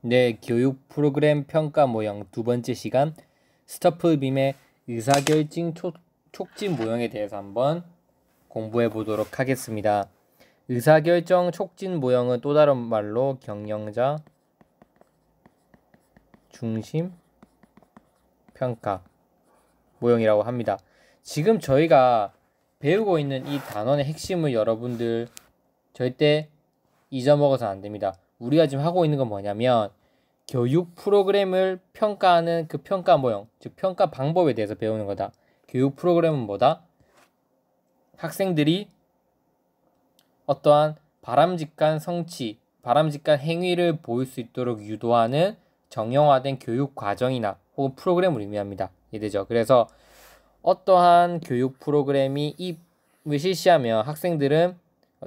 네, 교육 프로그램 평가 모형 두 번째 시간 스토플빔의 의사결정 촉진 모형에 대해서 한번 공부해 보도록 하겠습니다. 의사결정 촉진 모형은 또 다른 말로 경영자 중심 평가 모형이라고 합니다. 지금 저희가 배우고 있는 이 단원의 핵심을 여러분들 절대 잊어먹어서는 안 됩니다. 우리가 지금 하고 있는 건 뭐냐면 교육 프로그램을 평가하는 그 평가 모형, 즉 평가 방법에 대해서 배우는 거다. 교육 프로그램은 뭐다? 학생들이 어떠한 바람직한 성취, 바람직한 행위를 보일 수 있도록 유도하는 정형화된 교육 과정이나 혹은 프로그램을 의미합니다. 이해되죠? 그래서 어떠한 교육 프로그램이 이을 실시하면 학생들은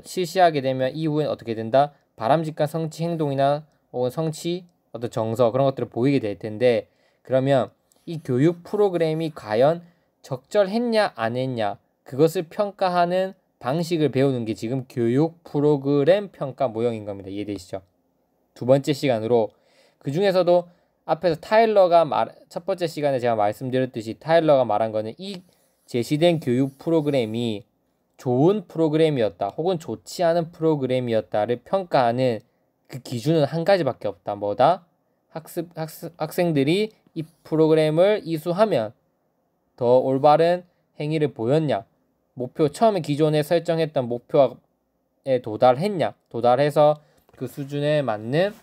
실시하게 되면 이후엔 어떻게 된다? 바람직한 성취 행동이나 혹은 성취 어떤 정서 그런 것들을 보이게 될 텐데, 그러면 이 교육 프로그램이 과연 적절했냐 안 했냐 그것을 평가하는 방식을 배우는 게 지금 교육 프로그램 평가 모형인 겁니다. 이해되시죠? 두 번째 시간으로 그 중에서도 앞에서 첫 번째 시간에 제가 말씀드렸듯이 타일러가 말한 거는 이 제시된 교육 프로그램이 좋은 프로그램이었다 혹은 좋지 않은 프로그램이었다를 평가하는 그 기준은 한 가지밖에 없다. 뭐다? 학생들이 이 프로그램을 이수하면 더 올바른 행위를 보였냐, 처음에 기존에 설정했던 목표에 도달해서 그 수준에 맞는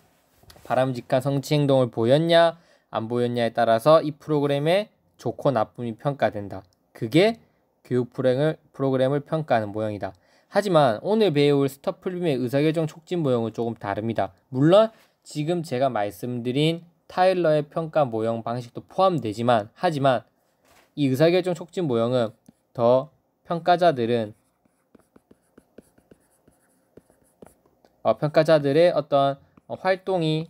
바람직한 성취 행동을 보였냐 안 보였냐에 따라서 이 프로그램의 좋고 나쁨이 평가된다. 그게 교육 프로그램을 평가하는 모형이다. 하지만 오늘 배울 스토플빔의 의사결정 촉진 모형은 조금 다릅니다. 물론 지금 제가 말씀드린 타일러의 평가 모형 방식도 포함되지만, 하지만 이 의사결정 촉진 모형은 더 평가자들의 어떤 활동이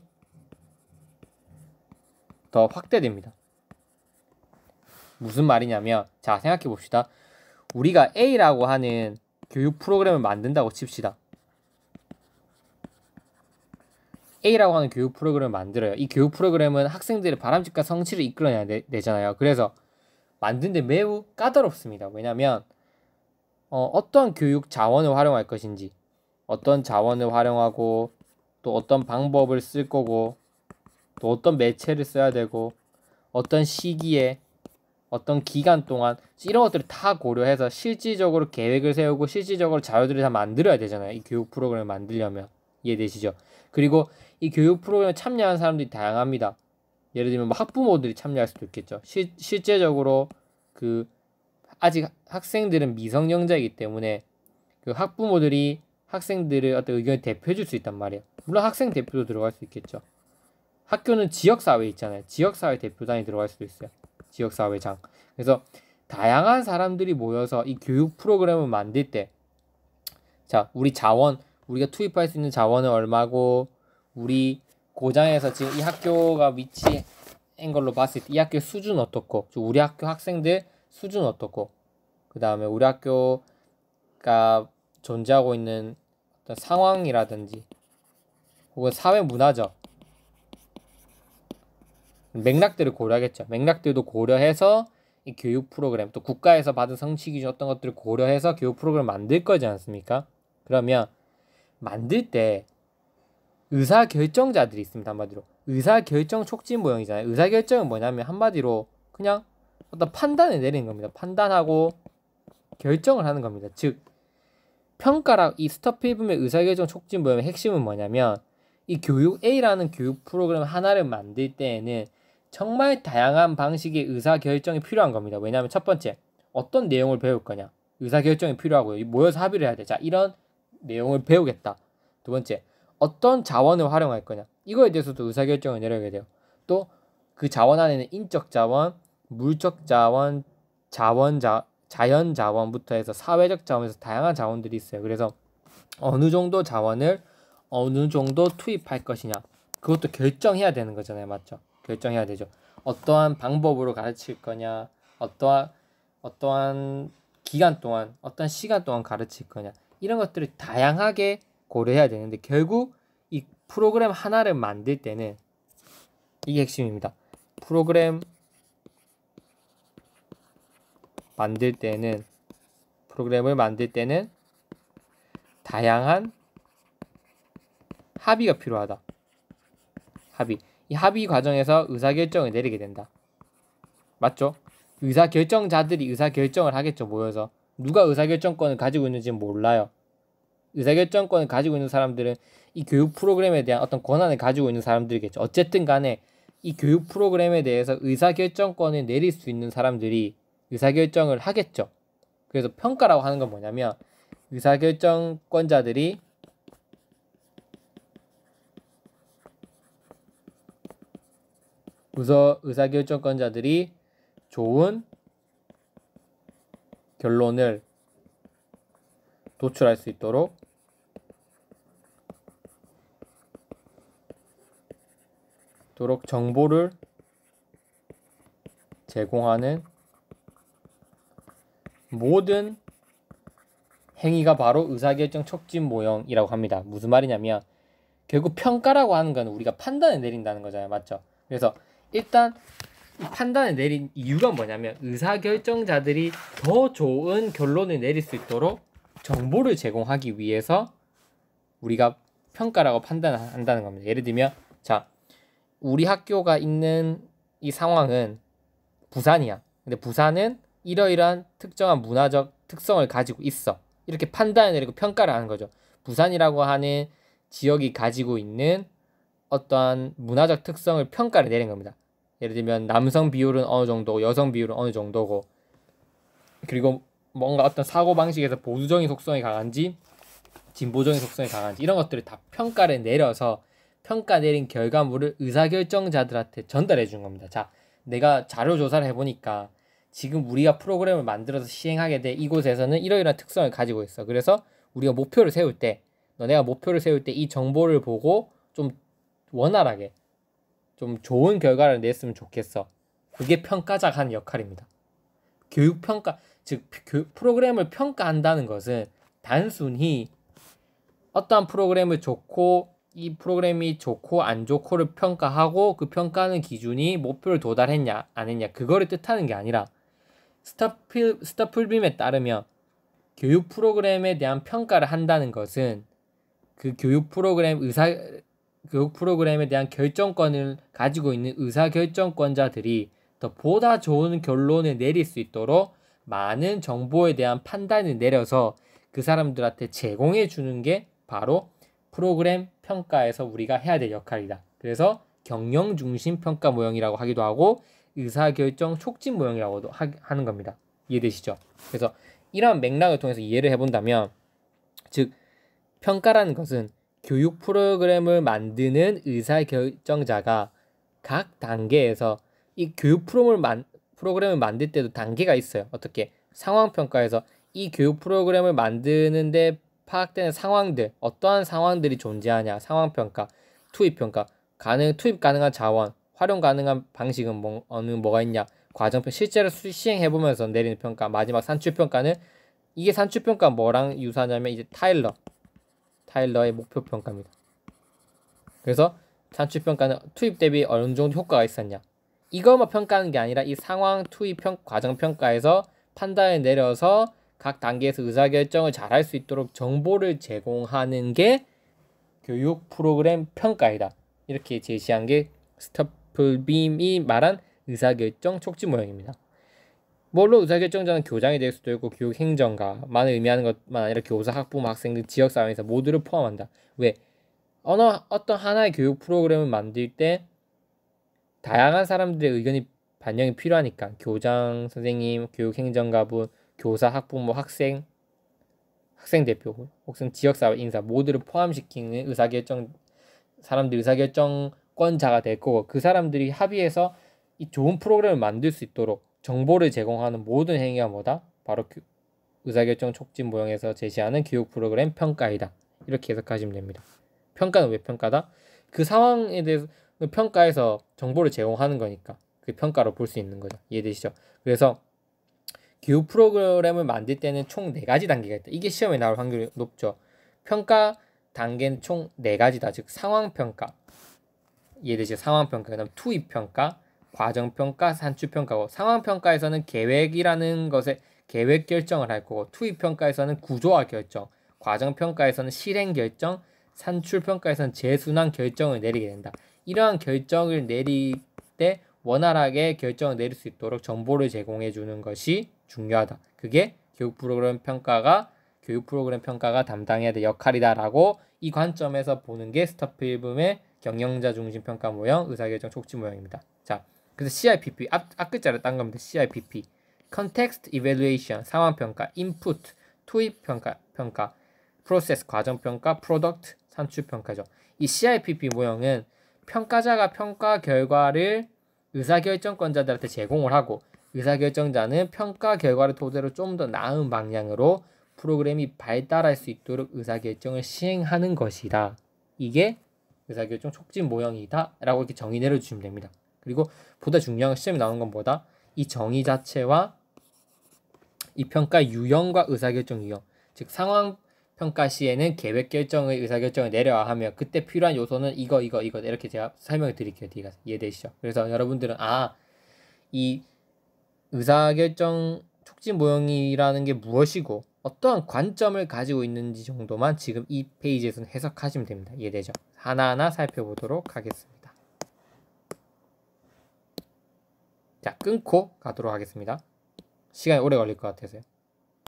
더 확대됩니다. 무슨 말이냐면, 자, 생각해 봅시다. 우리가 A라고 하는 교육 프로그램을 만든다고 칩시다. A라고 하는 교육 프로그램을 만들어요. 이 교육 프로그램은 학생들의 바람직한 성취를 이끌어내야 되잖아요. 그래서 만드는데 매우 까다롭습니다. 왜냐하면 어떤 교육 자원을 활용할 것인지, 어떤 자원을 활용하고 또 어떤 방법을 쓸 거고 또 어떤 매체를 써야 되고 어떤 시기에 어떤 기간 동안 이런 것들을 다 고려해서 실질적으로 계획을 세우고 실질적으로 자료들을 다 만들어야 되잖아요. 이 교육 프로그램을 만들려면. 이해되시죠? 그리고 이 교육 프로그램에 참여하는 사람들이 다양합니다. 예를 들면 학부모들이 참여할 수도 있겠죠. 실제적으로 아직 학생들은 미성년자이기 때문에 그 학부모들이 학생들의 어떤 의견을 대표해 줄 수 있단 말이에요. 물론 학생 대표도 들어갈 수 있겠죠. 학교는 지역사회 있잖아요. 지역사회 대표단이 들어갈 수도 있어요. 지역사회장. 그래서 다양한 사람들이 모여서 이 교육 프로그램을 만들 때, 자, 우리가 투입할 수 있는 자원은 얼마고, 우리 고장에서 지금 이 학교가 위치한 걸로 봤을 때 이 학교 수준 어떻고, 우리 학교 학생들 수준 어떻고, 그 다음에 우리 학교가 존재하고 있는 어떤 상황이라든지 혹은 사회 문화적 맥락들을 고려하겠죠. 맥락들도 고려해서 이 교육 프로그램, 또 국가에서 받은 성취 기준 어떤 것들을 고려해서 교육 프로그램을 만들 거지 않습니까? 그러면 만들 때 의사결정자들이 있습니다. 한마디로 의사결정 촉진 모형이잖아요. 의사결정은 뭐냐면 한마디로 그냥 어떤 판단을 내리는 겁니다. 판단하고 결정을 하는 겁니다. 즉 이 스토플빔의 의사결정 촉진 모형의 핵심은 뭐냐면, 이 교육 A라는 교육 프로그램 하나를 만들 때에는 정말 다양한 방식의 의사결정이 필요한 겁니다. 왜냐하면 첫 번째, 어떤 내용을 배울 거냐, 의사결정이 필요하고요. 모여서 합의를 해야 돼. 자, 이런 내용을 배우겠다. 두 번째, 어떤 자원을 활용할 거냐, 이거에 대해서도 의사결정을 내려야 돼요. 또 그 자원 안에는 인적 자원, 물적 자원, 자연 자원부터 해서 사회적 자원에서 다양한 자원들이 있어요. 그래서 어느 정도 자원을 어느 정도 투입할 것이냐, 그것도 결정해야 되는 거잖아요. 맞죠? 결정해야 되죠. 어떠한 방법으로 가르칠 거냐, 어떠한 기간 동안, 어떤 시간 동안 가르칠 거냐, 이런 것들을 다양하게 고려해야 되는데, 결국 이 프로그램 하나를 만들 때는 이게 핵심입니다. 프로그램 만들 때는 프로그램을 만들 때는 다양한 합의가 필요하다. 합의. 이 합의 과정에서 의사결정을 내리게 된다. 맞죠? 의사결정자들이 의사결정을 하겠죠. 모여서. 누가 의사결정권을 가지고 있는지는 몰라요. 의사결정권을 가지고 있는 사람들은 이 교육 프로그램에 대한 어떤 권한을 가지고 있는 사람들이겠죠. 어쨌든 간에 이 교육 프로그램에 대해서 의사결정권을 내릴 수 있는 사람들이 의사결정을 하겠죠. 그래서 평가라고 하는 건 뭐냐면 의사결정권자들이 의사결정권자들이 좋은 결론을 도출할 수 있도록 정보를 제공하는 모든 행위가 바로 의사결정 촉진 모형이라고 합니다. 무슨 말이냐면 결국 평가라고 하는 건 우리가 판단을 내린다는 거잖아요. 맞죠? 그래서 일단 이 판단을 내린 이유가 뭐냐면 의사결정자들이 더 좋은 결론을 내릴 수 있도록 정보를 제공하기 위해서 우리가 평가라고 판단한다는 겁니다. 예를 들면 자, 우리 학교가 있는 이 상황은 부산이야. 근데 부산은 이러이러한 특정한 문화적 특성을 가지고 있어. 이렇게 판단을 내리고 평가를 하는 거죠. 부산이라고 하는 지역이 가지고 있는 어떠한 문화적 특성을 평가를 내린 겁니다. 예를 들면 남성 비율은 어느 정도고 여성 비율은 어느 정도고 그리고 뭔가 어떤 사고방식에서 보수적인 속성이 강한지 진보적인 속성이 강한지 이런 것들을 다 평가를 내려서 평가 내린 결과물을 의사결정자들한테 전달해 준 겁니다. 자, 내가 자료 조사를 해보니까 지금 우리가 프로그램을 만들어서 시행하게 돼 이곳에서는 이러이러한 특성을 가지고 있어. 그래서 우리가 목표를 세울 때 너네가 목표를 세울 때 이 정보를 보고 좀 원활하게 좀 좋은 결과를 냈으면 좋겠어. 그게 평가자가 하는 역할입니다. 교육평가, 즉 프로그램을 평가한다는 것은 단순히 어떠한 프로그램을 좋고 이 프로그램이 좋고 안 좋고를 평가하고 그 평가하는 기준이 목표를 도달했냐 안 했냐 그거를 뜻하는 게 아니라 스타풀빔에 따르면 교육 프로그램에 대한 평가를 한다는 것은 그 교육 프로그램에 대한 결정권을 가지고 있는 의사결정권자들이 더 보다 좋은 결론을 내릴 수 있도록 많은 정보에 대한 판단을 내려서 그 사람들한테 제공해 주는 게 바로 프로그램 평가에서 우리가 해야 될 역할이다. 그래서 경영 중심 평가 모형이라고 하기도 하고 의사결정 촉진 모형이라고도 하는 겁니다. 이해되시죠? 그래서 이러한 맥락을 통해서 이해를 해본다면 즉 평가라는 것은 교육 프로그램을 만드는 의사결정자가 각 단계에서 이 교육 프로그램을 만들 때도 단계가 있어요. 어떻게? 상황평가에서 이 교육 프로그램을 만드는데 파악되는 상황들, 어떠한 상황들이 존재하냐, 상황평가, 투입평가, 투입 가능한 자원, 활용 가능한 방식은 뭐가 있냐, 과정평가, 실제로 시행해보면서 내리는 평가, 마지막 산출평가는 이게 산출평가 뭐랑 유사하냐면 이제 타일러의 목표평가입니다. 그래서 산출평가는 투입 대비 어느 정도 효과가 있었냐, 이것만 평가하는 게 아니라 이 상황 투입 과정평가에서 판단을 내려서 각 단계에서 의사결정을 잘할 수 있도록 정보를 제공하는 게 교육 프로그램 평가이다. 이렇게 제시한 게 스타플빔이 말한 의사결정 촉진 모형입니다. 물론 의사결정자는 교장이 될 수도 있고 교육행정가만을 의미하는 것만 아니라 교사, 학부모, 학생들, 지역사회에서 모두를 포함한다. 왜? 어떤 하나의 교육 프로그램을 만들 때 다양한 사람들의 의견이 반영이 필요하니까 교장, 선생님, 교육행정가분, 교사, 학부모, 학생 대표, 혹은 지역사회 인사 모두를 포함시키는 사람들이 의사결정권자가 될 거고 그 사람들이 합의해서 이 좋은 프로그램을 만들 수 있도록 정보를 제공하는 모든 행위가 뭐다? 바로 의사결정 촉진 모형에서 제시하는 교육 프로그램 평가이다. 이렇게 해석하시면 됩니다. 평가는 왜 평가다? 그 상황에 대해서 평가해서 정보를 제공하는 거니까 그 평가로 볼 수 있는 거죠. 이해되시죠? 그래서 교육 프로그램을 만들 때는 총 4가지 단계가 있다. 이게 시험에 나올 확률이 높죠. 평가 단계는 총 4가지다. 즉 상황평가, 이해되죠? 상황평가, 그다음 투입평가, 과정평가, 산출평가고, 상황평가에서는 계획이라는 것에 계획 결정을 할 거고, 투입평가에서는 구조화 결정, 과정평가에서는 실행 결정, 산출평가에서는 재순환 결정을 내리게 된다. 이러한 결정을 내릴 때 원활하게 결정을 내릴 수 있도록 정보를 제공해 주는 것이 중요하다. 그게 교육 프로그램 평가가 담당해야 될 역할이다라고 이 관점에서 보는 게 스타필름의 경영자 중심 평가 모형, 의사결정 촉진 모형입니다. 자, 그래서 CIPP 앞 글자를 딴 겁니다. CIPP Context Evaluation 상황 평가, Input 투입 평가, Process 과정 평가, Product 산출 평가죠. 이 CIPP 모형은 평가자가 평가 결과를 의사결정권자들한테 제공을 하고, 의사결정자는 평가 결과를 토대로 좀 더 나은 방향으로 프로그램이 발달할 수 있도록 의사결정을 시행하는 것이다. 이게 의사결정 촉진 모형이다 라고 이렇게 정의 내려주시면 됩니다. 그리고 보다 중요한 시험에 나오는 건 뭐다? 이 정의 자체와 이 평가 유형과 의사결정 유형, 즉 상황 평가 시에는 계획 결정의 의사결정을 내려야 하며, 그때 필요한 요소는 이거 이렇게 제가 설명을 드릴게요. 뒤에 가서 이해되시죠? 그래서 여러분들은 이 의사결정 촉진 모형이라는 게 무엇이고 어떠한 관점을 가지고 있는지 정도만 지금 이 페이지에서는 해석하시면 됩니다. 이해되죠? 하나하나 살펴보도록 하겠습니다. 자, 끊고 가도록 하겠습니다. 시간이 오래 걸릴 것 같아서요.